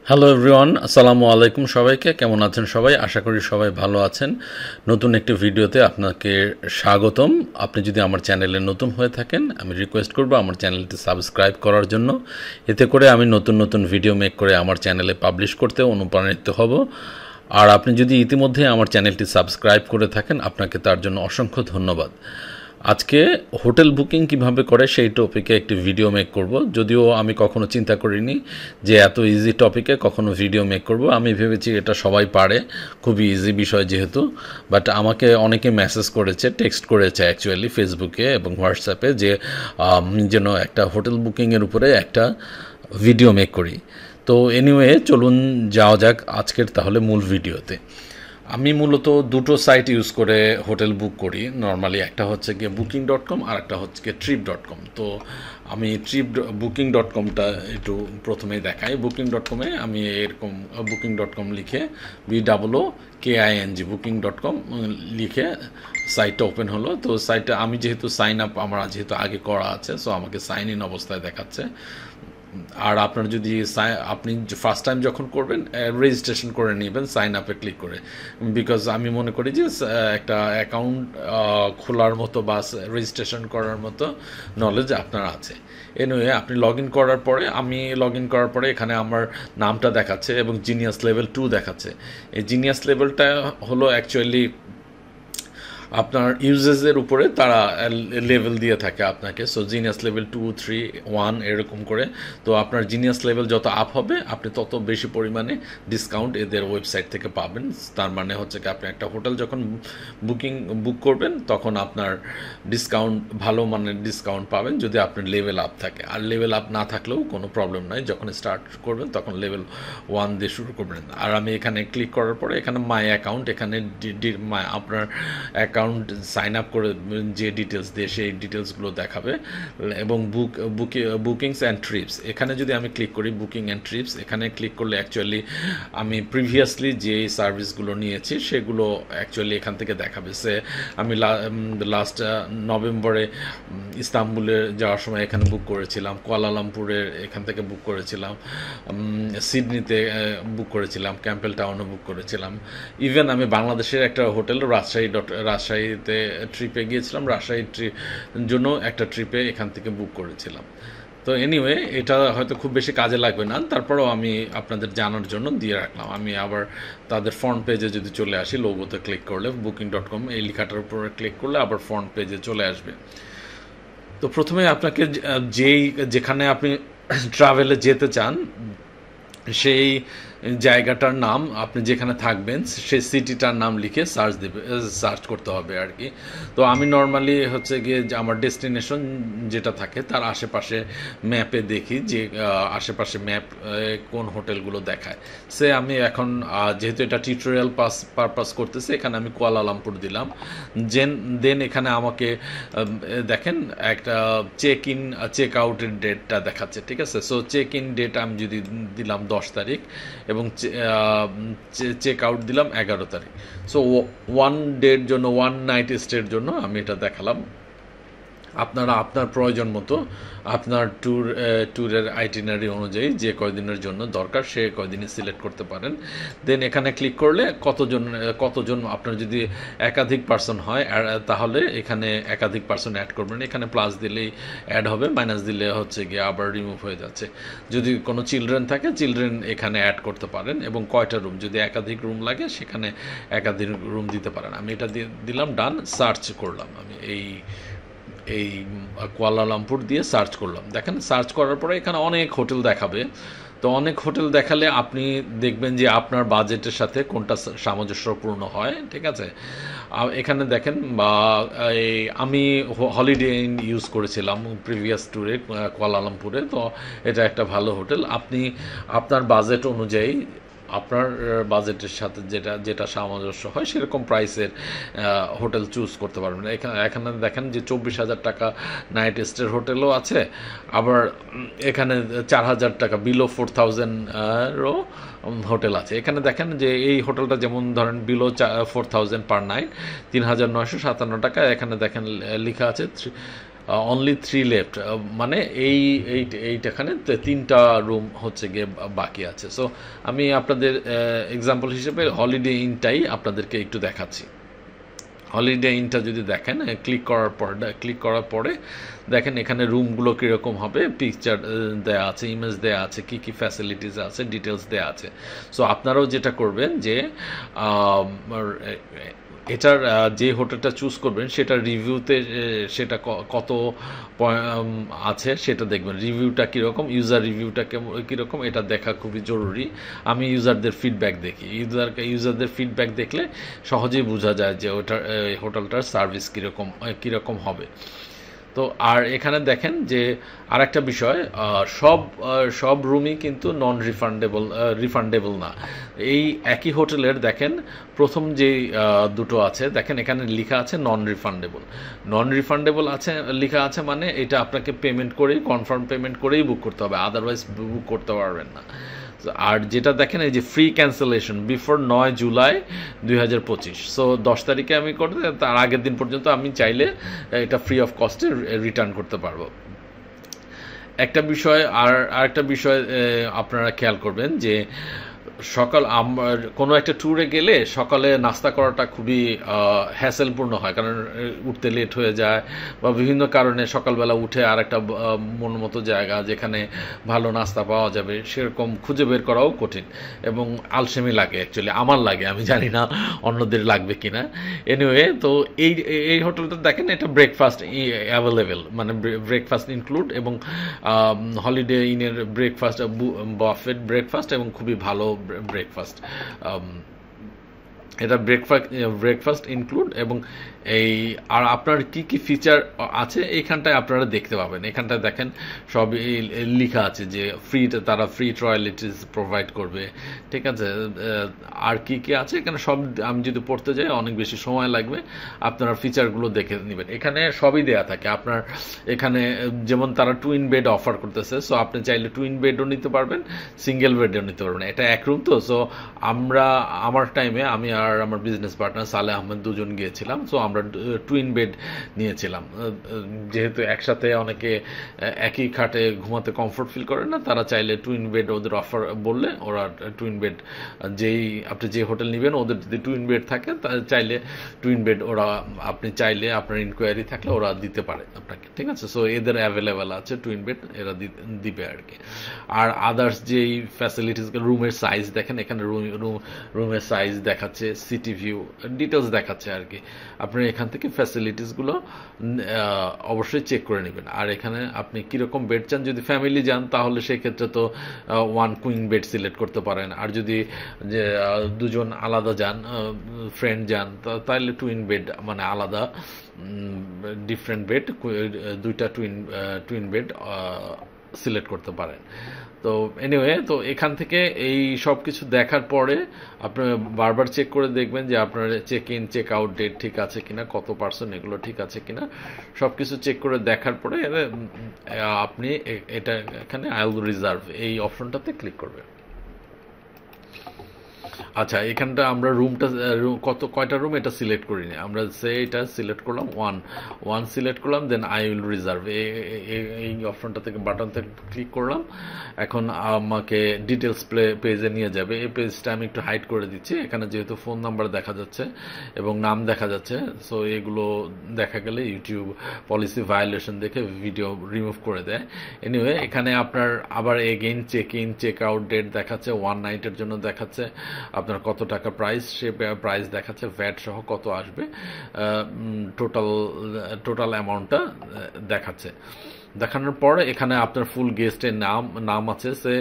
Hello everyone, আসসালামু আলাইকুম। সবাইকে কেমন আছেন সবাই? আশা করি সবাই ভালো আছেন। নতুন একটি ভিডিওতে আপনাকে স্বাগতম। আপনি যদি আমার চ্যানেলে নতুন হয়ে থাকেন, আমি রিকোয়েস্ট করব আমার চ্যানেলটি সাবস্ক্রাইব করার জন্য। এতে করে আমি নতুন নতুন ভিডিও মেক করে আমার চ্যানেলে পাবলিশ করতে অনুপ্রাণিত হব। আর আপনি যদি ইতিমধ্যে আমার চ্যানেলটি সাবস্ক্রাইব করে থাকেন, আপনাকে তার জন্য অসংখ্য ধন্যবাদ। আজকে হোটেল বুকিং কিভাবে করে সেই টপিকে একটি ভিডিও মেক করব। যদিও আমি কখনো চিন্তা করিনি যে এত ইজি টপিকে কখনো ভিডিও মেক করব। আমি ভেবেছি এটা সবাই পারে, খুবই ইজি বিষয় যেহেতু। বাট আমাকে অনেকে মেসেজ করেছে, টেক্সট করেছে অ্যাকচুয়ালি ফেসবুকে এবং হোয়াটসঅ্যাপে যে যেন একটা হোটেল বুকিংয়ের উপরে একটা ভিডিও মেক করি। তো এনিওয়ে, চলুন যাওয়া যাক আজকের তাহলে মূল ভিডিওতে। আমি মূলত দুটো সাইট ইউজ করে হোটেল বুক করি নর্মালি। একটা হচ্ছে গিয়ে buking.com আর একটা হচ্ছে গিয়ে trip.com। তো আমি buking.comটা একটু প্রথমেই দেখাই। buking.com-এ আমি এরকম buking.com লিখে BOOKING buking.com লিখে সাইটটা ওপেন হলো। তো সাইটটা আমি যেহেতু সাইন আপ আমার যেহেতু আগে করা আছে, সো আমাকে সাইন ইন অবস্থায় দেখাচ্ছে। আর আপনার যদি আপনি ফার্স্ট টাইম যখন করবেন, রেজিস্ট্রেশন করে নেবেন সাইন আপে ক্লিক করে। বিকজ আমি মনে করি যে একটা অ্যাকাউন্ট খোলার মতো বা রেজিস্ট্রেশন করার মতো নলেজ আপনার আছে। এনিওয়ে, আপনি লগ ইন করার পরে এখানে আমার নামটা দেখাচ্ছে এবং জিনিয়াস লেভেল 2 দেখাচ্ছে। এই জিনিয়াস লেভেলটা হলো অ্যাকচুয়ালি আপনার ইউজেসের উপরে তারা লেভেল দিয়ে থাকে আপনাকে। সো জিনিয়াস লেভেল 2, 3, 1 এরকম করে। তো আপনার জিনিয়াস লেভেল যত আপ হবে আপনি তত বেশি পরিমাণে ডিসকাউন্ট এদের ওয়েবসাইট থেকে পাবেন। তার মানে হচ্ছে কি, আপনি একটা হোটেল যখন বুক করবেন তখন আপনার ডিসকাউন্ট, ভালো মানের ডিসকাউন্ট পাবেন যদি আপনার লেভেল আপ থাকে। আর লেভেল আপ না থাকলেও কোনো প্রবলেম নাই, যখন স্টার্ট করবেন তখন লেভেল 1 দিয়ে শুরু করবেন। আর আমি এখানে ক্লিক করার পরে এখানে মাই অ্যাকাউন্ট, এখানে আপনার অ্যাকাউন্ট সাইন আপ করে যে ডিটেলস দিয়ে সেই ডিটেলসগুলো দেখাবে। এবং বুকিংস অ্যান্ড ট্রিপস, এখানে যদি আমি ক্লিক করি বুকিং অ্যান্ড ট্রিপস, এখানে ক্লিক করলে অ্যাকচুয়ালি আমি প্রিভিয়াসলি যে সার্ভিসগুলো নিয়েছি সেগুলো অ্যাকচুয়ালি এখান থেকে দেখাবে। আমি লাস্ট নভেম্বরে ইস্তাম্বুলে যাওয়ার সময় এখানে বুক করেছিলাম, কুয়ালালামপুরের এখান থেকে বুক করেছিলাম, সিডনিতে বুক করেছিলাম, ক্যাম্পেল টাউনে বুক করেছিলাম। ইভেন আমি বাংলাদেশের একটা হোটেল রাজশাহীতে ট্রিপে গিয়েছিলাম, রাজশাহীর জন্য একটা ট্রিপে এখান থেকে বুক করেছিলাম। তো এনিওয়ে, এটা হয়তো খুব বেশি কাজে লাগবে না, তারপরেও আমি আপনাদের জানার জন্য দিয়ে রাখলাম। আমি আবার তাদের ফ্রন্ট পেজে যদি চলে আসি, লোগোতে ক্লিক করলে buking.com এই লেখাটার উপরে ক্লিক করলে আবার ফ্রন্ট পেজে চলে আসবে। তো প্রথমে আপনাকে যেখানে আপনি ট্রাভেলে যেতে চান সেই জায়গাটার নাম, আপনি যেখানে থাকবেন সেই সিটিটার নাম লিখে সার্চ করতে হবে আর কি। তো আমি নর্মালি হচ্ছে গিয়ে আমার ডেস্টিনেশন যেটা থাকে তার আশেপাশে ম্যাপে দেখি যে আশেপাশে ম্যাপ কোন হোটেলগুলো দেখায়। আমি এখন যেহেতু এটা টিউটোরিয়াল পারপাস করতেছে, এখানে আমি কুয়ালালামপুর দিলাম। দেন এখানে আমাকে দেখেন একটা চেক আউটের ডেটটা দেখাচ্ছে, ঠিক আছে। সো চেক ইন ডেট আমি যদি দিলাম 10 তারিখ এবং চেক আউট দিলাম 11 তারিখ। সো 1 ডের জন্য, 1 নাইট স্টের জন্য আমি এটা দেখালাম। আপনারা আপনার প্রয়োজন মতো আপনার ট্যুরের আইটিনারি অনুযায়ী যে কয়দিনের জন্য দরকার সে কয়দিনই সিলেক্ট করতে পারেন। দেন এখানে ক্লিক করলে কতজন আপনার যদি একাধিক পার্সন হয় তাহলে এখানে একাধিক পার্সন অ্যাড করবেন। এখানে প্লাস দিলেই অ্যাড হবে, মাইনাস দিলে হচ্ছে গিয়ে আবার রিমুভ হয়ে যাচ্ছে। যদি কোনো চিলড্রেন থাকে, চিলড্রেন এখানে অ্যাড করতে পারেন। এবং কয়টা রুম, যদি একাধিক রুম লাগে সেখানে একাধিক রুম দিতে পারেন। আমি এটা দিলাম, ডান। সার্চ করলাম আমি এই কুয়ালালামপুর দিয়ে সার্চ করলাম। দেখেন, সার্চ করার পরে এখানে অনেক হোটেল দেখাবে। তো অনেক হোটেল দেখালে আপনি দেখবেন যে আপনার বাজেটের সাথে কোনটা সামঞ্জস্যপূর্ণ হয়, ঠিক আছে। এখানে দেখেন, বা আমি হলিডে ইন ইউজ করেছিলাম প্রিভিয়াস ট্যুরে কুয়ালালামপুরে। তো এটা একটা ভালো হোটেল। আপনি আপনার বাজেট অনুযায়ী, আপনার বাজেটের সাথে যেটা সামঞ্জস্য হয় সেরকম প্রাইসের হোটেল চুজ করতে পারবেন। এখানে দেখেন যে 24,000 টাকা নাইট স্টের হোটেলও আছে, আবার এখানে 4,000 টাকা বিলো 4,000-এরও হোটেল আছে। এখানে দেখেন যে এই হোটেলটা যেমন ধরেন বিলো 4,000 পার নাইট, 3,957 টাকা। এখানে দেখেন লেখা আছে অনলি 3 লেফট, মানে এইটাখানে 3টা রুম হচ্ছে গিয়ে বাকি আছে। সো আমি আপনাদের এক্সাম্পল হিসেবে হলিডে ইনটাই আপনাদেরকে একটু দেখাচ্ছি। হলিডে ইনটা যদি দেখেন, ক্লিক করার পরে দেখেন এখানে রুমগুলো কীরকম হবে, পিকচার দেয়া আছে, ইমেজ দেয়া আছে, কি কি ফ্যাসিলিটিস আছে, ডিটেলস দেয়া আছে। সো আপনারাও যেটা করবেন যে এটার যে হোটেলটা চুজ করবেন সেটার রিভিউতে সেটা কত আছে সেটা দেখবেন, রিভিউটা কীরকম, ইউজার রিভিউটা কীরকম, এটা দেখা খুবই জরুরি। আমি ইউজারদের ফিডব্যাক দেখি, ইউজারদের ফিডব্যাক দেখলে সহজেই বোঝা যায় যে ওটার হোটেলটার সার্ভিস কীরকম হবে। তো আর এখানে দেখেন যে আরেকটা বিষয়, সব রুমই কিন্তু নন রিফান্ডেবল না। এই একই হোটেলের দেখেন প্রথম যে দুটো আছে, দেখেন এখানে লেখা আছে নন রিফান্ডেবল আছে, লেখা আছে মানে এটা আপনাকে পেমেন্ট করেই, কনফার্ম পেমেন্ট করেই বুক করতে হবে, আদারওয়াইজ বুক করতে পারবেন না। আর যেটা দেখেন এই যে free cancellation before 9 July 2025, so 10 তারিখে আমি করতে, তার আগের দিন পর্যন্ত আমি চাইলে এটা ফ্রি অফ কস্টে রিটার্ন করতে পারবো। আরেকটা বিষয় আপনারা খেয়াল করবেন যে কোনো একটা ট্যুরে গেলে সকালে নাস্তা করাটা খুবই হ্যাসেলপূর্ণ হয়, কারণ উঠতে লেট হয়ে যায় বা বিভিন্ন কারণে সকালবেলা উঠে আর একটা মন মতো জায়গা যেখানে ভালো নাস্তা পাওয়া যাবে সেরকম খুঁজে বের করাও কঠিন এবং আলসেমি লাগে, অ্যাকচুয়ালি আমার লাগে, আমি জানি না অন্যদের লাগবে কিনা। এনিওয়ে, তো এই হোটেলটা দেখেন এটা ব্রেকফাস্ট অ্যাভেলেবেল, মানে ব্রেকফাস্ট ইনক্লুড, এবং হলিডে ইনের ব্রেকফাস্ট বাফেট ব্রেকফাস্ট এবং খুবই ভালো ব্রেকফাস্ট। এটা ব্রেকফাস্ট ইনক্লুড, এবং আর আপনার কি কি ফিচার আছে এইখানটায় আপনারা দেখতে পাবেন। এখানটায় দেখেন সব লেখা আছে যে তারা ফ্রি টয়লেটিস প্রোভাইড করবে, ঠিক আছে, আর কি কি আছে এখানে সব আমি যদি পড়তে যাই অনেক বেশি সময় লাগবে, আপনারা ফিচারগুলো দেখে নেবেন। এখানে সবই দেয়া থাকে আপনার, এখানে যেমন তারা টুইন বেড অফার করতেছে, সো আপনি চাইলে টুইন বেডও নিতে পারবেন, সিঙ্গেল বেডও নিতে পারবেন। এটা এক রুম তো, সো আমার টাইমে আমি আর আমার বিজনেস পার্টনার সালে আহমেদ দুজন গিয়েছিলাম, সো আমরা টুইন বেড নিয়েছিলাম। যেহেতু একসাথে অনেকে একই খাটে ঘুমাতে কমফোর্ট ফিল করে না, তারা চাইলে টুইন বেড ওদের অফার বললে ওরা টুইন বেড, আপনি যে হোটেল নেবেন ওদের যদি টুইন বেড থাকে চাইলে টুইন বেড আপনি চাইলে আপনার ইনকোয়ারি থাকলে ওরা দিতে পারে আপনাকে, ঠিক আছে। সো এদের অ্যাভেলেবেল আছে টুইন বেড, এরা দিবে আর কি। আর আদার্স যেই ফ্যাসিলিটিস, রুমের সাইজ দেখেন, এখানে রুমের সাইজ দেখাচ্ছে, সিটি ভিউ ডিটেলস দেখাচ্ছে আর কি। আপনি এখান থেকে ফ্যাসিলিটিসগুলো অবশ্যই চেক করে নেবেন। আর এখানে আপনি কীরকম বেড চান, যদি ফ্যামিলি যান তাহলে সেক্ষেত্রে তো 1 কুইন বেড সিলেক্ট করতে পারেন, আর যদি দুজন আলাদা যান, ফ্রেন্ড যান, তাহলে টুইন বেড মানে আলাদা ডিফারেন্ট বেড, 2টা টুইন বেড সিলেক্ট করতে পারেন। তো এনিওয়ে, তো এখান থেকে এই সব কিছু দেখার পরে আপনি বারবার চেক করে দেখবেন যে আপনার check in check out date ঠিক আছে কিনা, কত পার্সেন্ট এগুলো ঠিক আছে কিনা, সব কিছু চেক করে দেখার পরে আপনি এখানে আই উইল রিজার্ভ এই অপশনটাতে ক্লিক করবেন। আচ্ছা, এখানটা আমরা কয়টা রুম এটা সিলেক্ট করিনি, আমরা এটা সিলেক্ট করলাম ওয়ান সিলেক্ট করলাম, দেন আই উইল রিজার্ভ এই অপশনটা থেকে বাটন থেকে ক্লিক করলাম। এখন আমাকে ডিটেলস পেজে নিয়ে যাবে। এই পেজটা আমি একটু হাইড করে দিচ্ছি, এখানে যেহেতু ফোন নাম্বার দেখা যাচ্ছে এবং নাম দেখা যাচ্ছে, সো এগুলো দেখা গেলে ইউটিউব পলিসি ভায়োলেশন দেখে ভিডিও রিমুভ করে দেয়। এনিওয়ে, এখানে আপনার আবার again check in check out date দেখাচ্ছে, 1 নাইটের জন্য দেখাচ্ছে, আপনার কত টাকা প্রাইস, সে প্রাইস দেখাচ্ছে, ভ্যাট সহ কত আসবে, টোটাল অ্যামাউন্টটা দেখাচ্ছে। দেখানোর পরে এখানে আপনার ফুল গেস্টের নাম আছে। সে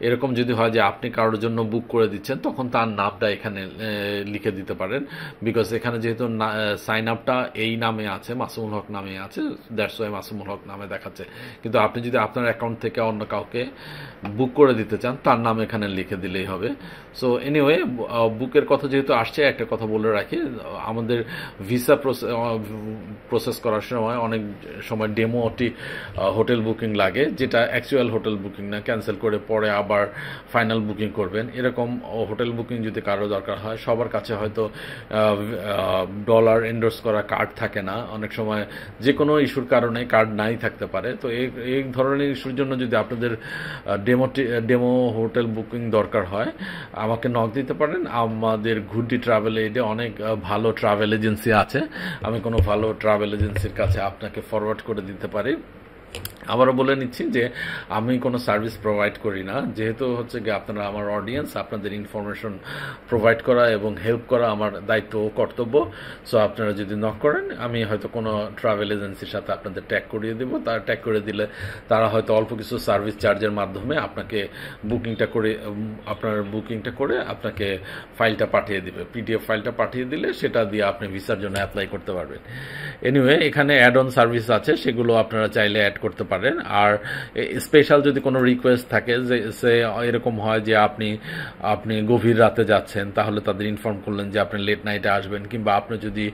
এরকম যদি হয় যে আপনি কারোর জন্য বুক করে দিচ্ছেন, তখন তার নামটা এখানে লিখে দিতে পারেন, বিকজ এখানে যেহেতু সাইন আপটা এই নামে আছে, মাসুমুল হক নামে আছে, দ্যাটস ওয়াই মাসুমুল হক নামে দেখাচ্ছে। কিন্তু আপনি যদি আপনার অ্যাকাউন্ট থেকে অন্য কাউকে বুক করে দিতে চান, তার নাম এখানে লিখে দিলেই হবে। সো এনিওয়ে, বুকের কথা যেহেতু আসছে, একটা কথা বলে রাখি, আমাদের ভিসা প্রসেস করার সময় অনেক সময় ডেমোটি হোটেল বুকিং লাগে, যেটা অ্যাকচুয়াল হোটেল বুকিং না, ক্যান্সেল করে পরে আবার ফাইনাল বুকিং করবেন। এরকম হোটেল বুকিং যদি কারো দরকার হয়, সবার কাছে হয়তো ডলার এন্ডোর্স করা কার্ড থাকে না, অনেক সময় যে কোনো ইস্যুর কারণে কার্ড নাই থাকতে পারে। তো এই ধরনের ইস্যুর জন্য যদি আপনাদের ডেমো হোটেল বুকিং দরকার হয়, আমাকে নক দিতে পারেন। আমাদের ঘুড্ডি ট্রাভেল এডে অনেক ভালো ট্রাভেল এজেন্সি আছে, আমি কোনো ভালো ট্রাভেল এজেন্সির কাছে আপনাকে ফরওয়ার্ড করে দিতে পারি। আবারও বলে নিচ্ছি যে আমি কোনো সার্ভিস প্রোভাইড করি না, যেহেতু হচ্ছে গিয়ে আপনারা আমার অডিয়েন্স, আপনাদের ইনফরমেশন প্রোভাইড করা এবং হেল্প করা আমার দায়িত্ব ও কর্তব্য। সো আপনারা যদি নক করেন, আমি হয়তো কোনো ট্রাভেল এজেন্সির সাথে আপনাদের ট্যাগ করিয়ে দেবো। তার ট্যাগ করে দিলে তারা হয়তো অল্প কিছু সার্ভিস চার্জের মাধ্যমে আপনাকে বুকিংটা করে আপনাকে ফাইলটা পাঠিয়ে দিবে, পিডিএফ ফাইলটা পাঠিয়ে দিলে সেটা দিয়ে আপনি ভিসার জন্য অ্যাপ্লাই করতে পারবেন। এনিওয়ে, এখানে অ্যাড অন সার্ভিস আছে, সেগুলো আপনারা চাইলে অ্যাড করতে পারেন। আর স্পেশাল যদি কোনো রিকোয়েস্ট থাকে, যে এরকম হয় যে আপনি গভীর রাতে যাচ্ছেন, তাহলে তাদের ইনফর্ম করলেন যে আপনি লেট নাইটে আসবেন, কিংবা আপনি যদি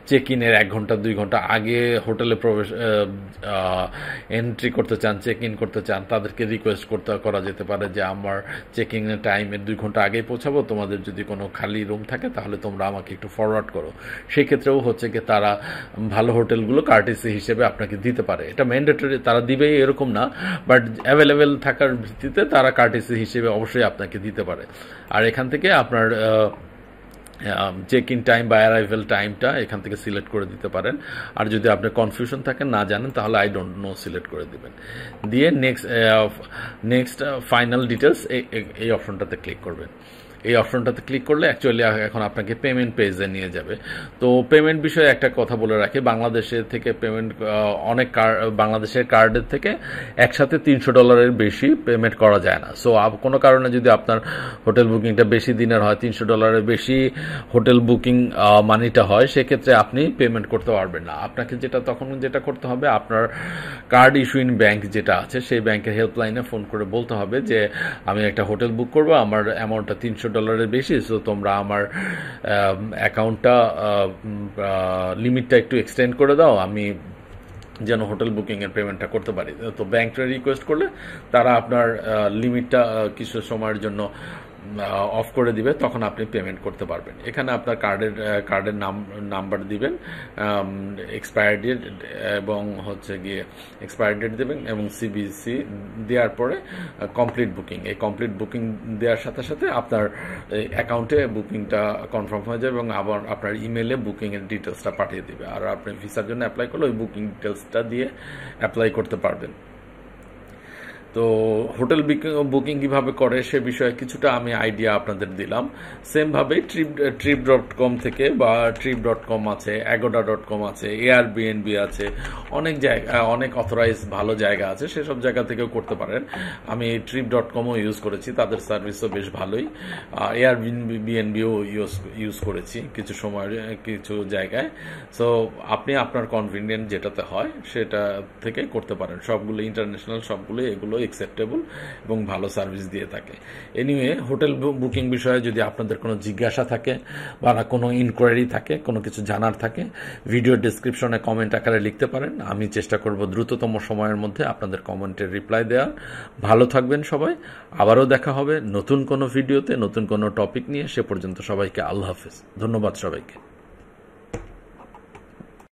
চেক ইনের 1 ঘন্টা 2 ঘন্টা আগে হোটেলে এন্ট্রি করতে চান, চেক ইন করতে চান, তাদেরকে রিকোয়েস্ট করা যেতে পারে যে আমার চেক ইনের টাইমের 2 ঘন্টা আগেই পৌঁছাবো, তোমাদের যদি কোনো খালি রুম থাকে তাহলে তোমরা আমাকে একটু ফরওয়ার্ড করো। সেই ক্ষেত্রেও হচ্ছে কি তারা ভালো হোটেলগুলো কার্টেসি হিসেবে আপনাকে দিতে পারে। এটা ম্যান্ডেটরি তারা দিবে এরকম না, বাট অ্যাভেলেবেল থাকার ভিত্তিতে তারা কার্টেসি হিসেবে অবশ্যই আপনাকে দিতে পারে। আর এখান থেকে আপনার চেক ইন টাইম বা অ্যারাইভেল টাইমটা এখান থেকে সিলেক্ট করে দিতে পারেন। আর যদি আপনি কনফিউশন থাকেন, না জানেন, তাহলে আই ডোন্ট নো সিলেক্ট করে দিবেন, দিয়ে নেক্সট ফাইনাল ডিটেলস এই অপশনটাতে ক্লিক করবেন। এই অপশনটাতে ক্লিক করলে অ্যাকচুয়ালি এখন আপনাকে পেমেন্ট পেজে নিয়ে যাবে। তো পেমেন্ট বিষয়ে একটা কথা বলে রাখি, বাংলাদেশের থেকে পেমেন্ট বাংলাদেশের কার্ডের থেকে একসাথে $300 বেশি পেমেন্ট করা যায় না। সো কোনো কারণে যদি আপনার হোটেল বুকিংটা বেশি দিনের হয়, $300 বেশি হোটেল বুকিং মানিটা হয়, সেক্ষেত্রে আপনি পেমেন্ট করতে পারবেন না। আপনাকে তখন যেটা করতে হবে, আপনার কার্ড ইস্যুইং ব্যাংক যেটা আছে, সেই ব্যাংকের হেল্পলাইনে ফোন করে বলতে হবে যে আমি একটা হোটেল বুক করবো, আমার অ্যামাউন্টটা $300 বেশি, সো তোমরা আমার অ্যাকাউন্টটা লিমিটটা একটু এক্সটেন্ড করে দাও, আমি যেন হোটেল বুকিংয়ের পেমেন্টটা করতে পারি। তো ব্যাংকটা রিকোয়েস্ট করলে তারা আপনার লিমিটটা কিছু সময়ের জন্য অফ করে দিবে, তখন আপনি পেমেন্ট করতে পারবেন। এখানে আপনার কার্ডের নাম্বার দিবেন, এক্সপায়ার ডেট এবং হচ্ছে গিয়ে এক্সপায়ার ডেট দেবেন, এবং সিবিসি দেওয়ার পরে কমপ্লিট বুকিং। এই কমপ্লিট বুকিং দেওয়ার সাথে সাথে আপনার অ্যাকাউন্টে বুকিংটা কনফার্ম হয়ে যাবে এবং আবার আপনার ইমেলে বুকিংয়ের ডিটেলসটা পাঠিয়ে দিবে। আর আপনি ভিসার জন্য অ্যাপ্লাই করলে ওই বুকিং ডিটেলসটা দিয়ে অ্যাপ্লাই করতে পারবেন। তো হোটেল বুকিং কীভাবে করে সে বিষয়ে কিছুটা আমি আইডিয়া আপনাদের দিলাম। সেমভাবে trip.com থেকে, বা trip.com আছে, agoda.com আছে, Airbnb আছে, অনেক অথরাইজ ভালো জায়গা আছে, সেসব জায়গা থেকেও করতে পারেন। আমি trip.comও ইউজ করেছি, তাদের সার্ভিসও বেশ ভালোই। Airbnbও ইউজ করেছি কিছু সময় কিছু জায়গায়। সো আপনি আপনার কনভিনিয়েন্ট যেটাতে হয় সেটা থেকে করতে পারেন। সবগুলো ইন্টারন্যাশনাল, সবগুলো এগুলো অ্যাকসেপ্টেবল এবং ভালো সার্ভিস দিয়ে থাকে। এনিওয়ে, হোটেল বুকিং বিষয়ে যদি আপনাদের কোনো জিজ্ঞাসা থাকে বা কোনো ইনকোয়ারি থাকে, কোনো কিছু জানার থাকে, ভিডিও ডেসক্রিপশনে কমেন্ট আকারে লিখতে পারেন। আমি চেষ্টা করব দ্রুততম সময়ের মধ্যে আপনাদের কমেন্টের রিপ্লাই দেওয়ার। ভালো থাকবেন সবাই, আবারও দেখা হবে নতুন কোনো ভিডিওতে, নতুন কোনো টপিক নিয়ে। সে পর্যন্ত সবাইকে আল্লাহ হাফেজ, ধন্যবাদ সবাইকে।